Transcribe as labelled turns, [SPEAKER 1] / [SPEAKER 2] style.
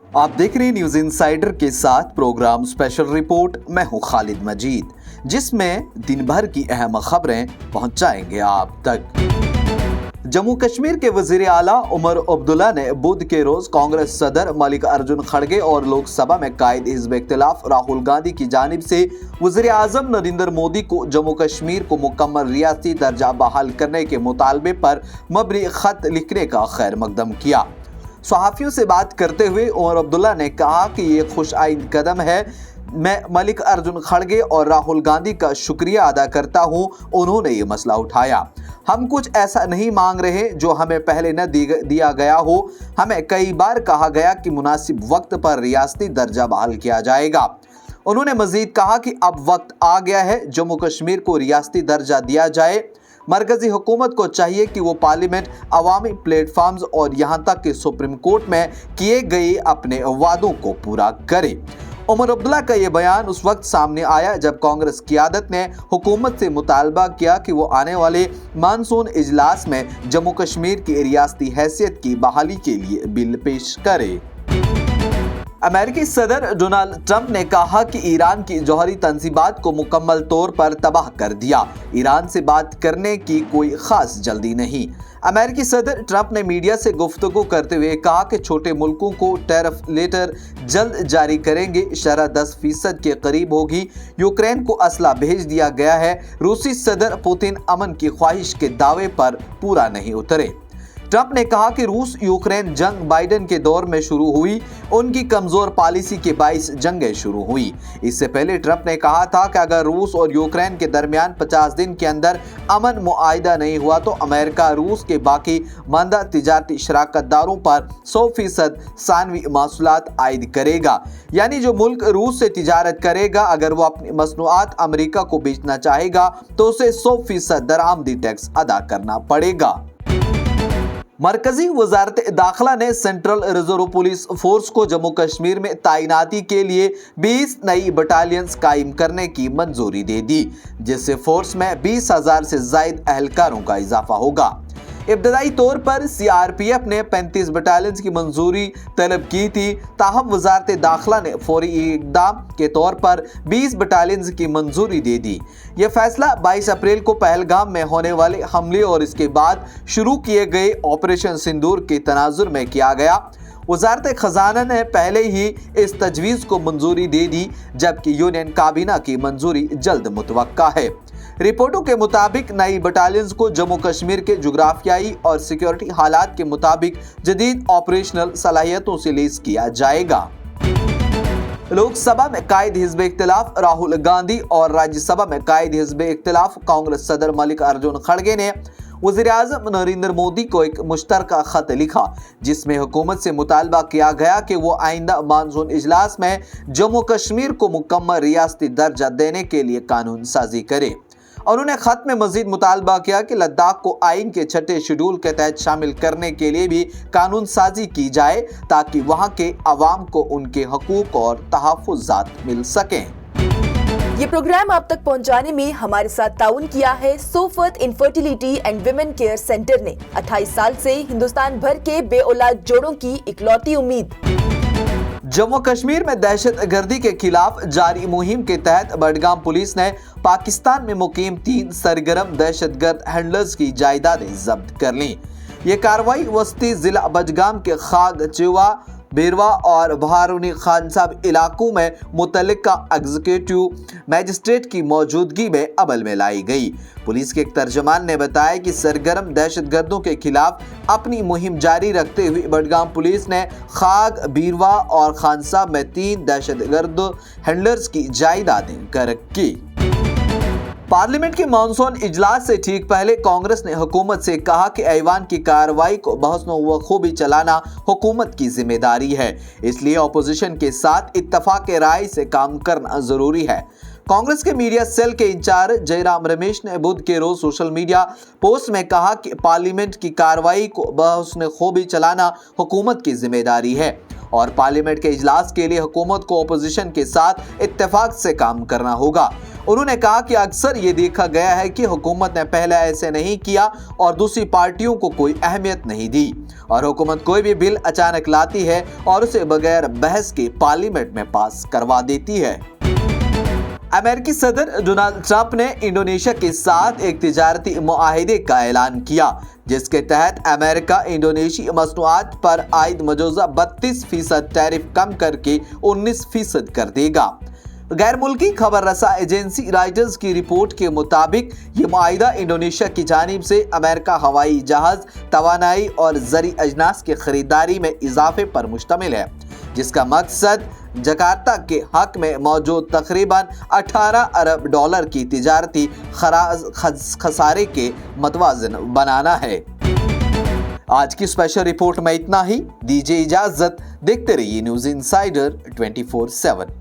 [SPEAKER 1] आप देख रहे हैं न्यूज इनसाइडर के साथ प्रोग्राम स्पेशल रिपोर्ट। मैं हूं खालिद मजीद, जिसमें दिन भर की अहम खबरें पहुंचाएंगे आप तक। जम्मू कश्मीर के वजीर आला उमर अब्दुल्ला ने बुध के रोज कांग्रेस सदर मल्लिकार्जुन खड़गे और लोकसभा में कायद हिज़्ब इख्तिलाफ राहुल गांधी की जानिब से वजीर आजम नरेंद्र मोदी को जम्मू कश्मीर को मुकम्मल रियासती दर्जा बहाल करने के मुतालबे पर मबनी खत लिखने का खैर मकदम किया। सहाफियों से बात करते हुए उमर अब्दुल्ला ने कहा कि ये खुशआइंद कदम है। मैं मल्लिकार्जुन खड़गे और राहुल गांधी का शुक्रिया अदा करता हूं, उन्होंने ये मसला उठाया। हम कुछ ऐसा नहीं मांग रहे जो हमें पहले न दिया गया हो। हमें कई बार कहा गया कि मुनासिब वक्त पर रियासती दर्जा बहाल किया जाएगा। उन्होंने मजीद कहा कि अब वक्त आ गया है जम्मू कश्मीर को रियासती दर्जा दिया जाए। मरकजी हुकूमत को चाहिए कि वो पार्लियामेंट, अवामी प्लेटफार्म्स और यहाँ तक कि सुप्रीम कोर्ट में किए गए अपने वादों को पूरा करे। उमर अब्दुल्ला का ये बयान उस वक्त सामने आया जब कांग्रेस क़यादत ने हुकूमत से मुतालबा किया कि वो आने वाले मानसून इजलास में जम्मू कश्मीर की रियासती हैसियत की बहाली के लिए बिल पेश करे। अमेरिकी सदर डोनाल्ड ट्रंप ने कहा कि ईरान की जौहरी तंजीबात को मुकम्मल तौर पर तबाह कर दिया। ईरान से बात करने की कोई खास जल्दी नहीं। अमेरिकी सदर ट्रंप ने मीडिया से गुफ्तगू करते हुए कहा कि छोटे मुल्कों को टैरिफ लेटर जल्द जारी करेंगे। शरह 10% के करीब होगी। यूक्रेन को असला भेज दिया गया है। रूसी सदर पुतिन अमन की ख्वाहिश के दावे पर पूरा नहीं उतरे। ट्रंप ने कहा कि रूस यूक्रेन जंग बाइडेन के दौर में शुरू हुई, उनकी कमजोर पॉलिसी के बाइस जंगें शुरू हुई। इससे पहले ट्रंप ने कहा था कि अगर रूस और यूक्रेन के दरमियान 50 दिन के अंदर अमन मुआहिदा नहीं हुआ तो अमेरिका रूस के बाकी मानदा तिजारती शराकतदारों पर 100% सानवी मासूलात आयद करेगा। यानी जो मुल्क रूस से तिजारत करेगा, अगर वो अपनी मसनूआत अमेरिका को बेचना चाहेगा तो उसे 100% दरामदी टैक्स अदा करना पड़ेगा। मरकजी वजारत दाखिला ने सेंट्रल रिजर्व पुलिस फोर्स को जम्मू कश्मीर में तैनाती के लिए 20 नई बटालियंस कायम करने की मंजूरी दे दी, जिससे फोर्स में 20,000 से ज्यादा एहलकारों का इजाफा होगा। इब्तदाई तौर पर CRPF ने 35 बटालियंस की मंजूरी तलब की थी, ताहम वजारत दाखिला ने फौरी इक़दाम के तौर पर 20 बटालियंस की मंजूरी दे दी। यह फैसला 22 अप्रैल को पहलगाम में होने वाले हमले और इसके बाद शुरू किए गए ऑपरेशन सिंदूर के तनाजुर में किया गया। वजारत खजाना ने पहले ही इस तजवीज़ को मंजूरी दे दी, जबकि यूनियन काबीना की मंजूरी जल्द मुतवक्का है। रिपोर्टों के मुताबिक नई बटालियंस को जम्मू कश्मीर के जुग्राफियाई और सिक्योरिटी हालात के मुताबिक जदीद ऑपरेशनल सलाहियतों से लैस किया जाएगा। लोकसभा में कायद हिज़्ब इख्तिलाफ राहुल गांधी और राज्यसभा में कायद हिज़्ब इख्तिलाफ कांग्रेस सदर मल्लिकार्जुन खड़गे ने वज़ीर आज़म नरेंद्र मोदी को एक मुश्तरका खत लिखा, जिसमें हुकूमत से मुतालबा किया गया कि वो आइंदा मानसून इजलास में जम्मू कश्मीर को मुकम्मल रियासती दर्जा देने के लिए कानून साजी करे। उन्होंने खत में मजीद मुतालबा किया कि लद्दाख को आइन के 6ठे शेड्यूल के तहत शामिल करने के लिए भी कानून साजी की जाए, ताकि वहाँ के अवाम को उनके हकूक और तहफ़्फ़ुज़ात मिल सकें।
[SPEAKER 2] ये प्रोग्राम आप तक पहुंचाने में हमारे साथ ताउन किया है Sofat infertility and women care centre ने। 28 साल से हिंदुस्तान भर के बेऔलाद जोड़ों की इकलौती उम्मीद।
[SPEAKER 1] जम्मू कश्मीर में दहशत गर्दी के खिलाफ जारी मुहिम के तहत बडगाम पुलिस ने पाकिस्तान में मुकीम 3 सरगर्म दहशतगर्द हैंडलर्स की जायदादें जब्त कर ली। ये कार्रवाई वस्ती जिला बडगाम के खाग चेवा, बेरवा और बहारूनी खान साहब इलाकों में मुतल्लिका एग्जीक्यूटिव मैजिस्ट्रेट की मौजूदगी में अमल में लाई गई। पुलिस के एक तर्जमान ने बताया कि सरगर्म दहशतगर्दों के खिलाफ अपनी मुहिम जारी रखते हुए बडगाम पुलिस ने खाग, बीरवा और खान साहब में 3 दहशतगर्द हैंडलर्स की जायदादें कर्क की। पार्लियामेंट के मानसून इजलास से ठीक पहले कांग्रेस ने हुकूमत से कहा कि ऐवान की कार्रवाई को बहसनो व खूबी चलाना हुकूमत की जिम्मेदारी है, इसलिए अपोजिशन के साथ इत्तफाक राय से काम करना जरूरी है। कांग्रेस के मीडिया सेल के इंचार्ज जयराम रमेश ने बुध के रोज सोशल मीडिया पोस्ट में कहा कि पार्लियामेंट की कार्रवाई को बहसनो खूबी चलाना हुकूमत की जिम्मेदारी है और पार्लियामेंट के इजलास के लिए हुकूमत को अपोजिशन के साथ इत्तेफाक से काम करना होगा। उन्होंने कहा कि अक्सर ये देखा गया है कि हुकूमत ने पहले ऐसे नहीं किया और दूसरी पार्टियों को कोई अहमियत नहीं दी, और हुकूमत कोई भी बिल अचानक लाती है और उसे बगैर बहस के पार्लियामेंट में पास करवा देती है। अमेरिकी सदर डोनाल्ड ट्रंप ने इंडोनेशिया के साथ एक तिजारती मुआहिदे का ऐलान किया, जिसके तहत अमेरिका इंडोनेशियाई मसनूआत पर आयद मजूजा 32% टैरिफ कम करके 19% कर देगा। गैर मुल्की खबर रसा एजेंसी रॉयटर्स की रिपोर्ट के मुताबिक ये मुआहिदा इंडोनेशिया की जानिब से अमेरिका हवाई जहाज, तवानाई और ज़री अजनास की खरीदारी में इजाफे पर मुश्तमिल है, जिसका मकसद जकार्ता के हक में मौजूद तकरीबन 18 अरब डॉलर की तिजारती खसारे के मतवाजन बनाना है। आज की स्पेशल रिपोर्ट में इतना ही। दीजिए इजाजत, देखते रहिए न्यूज़ इनसाइडर 24/7।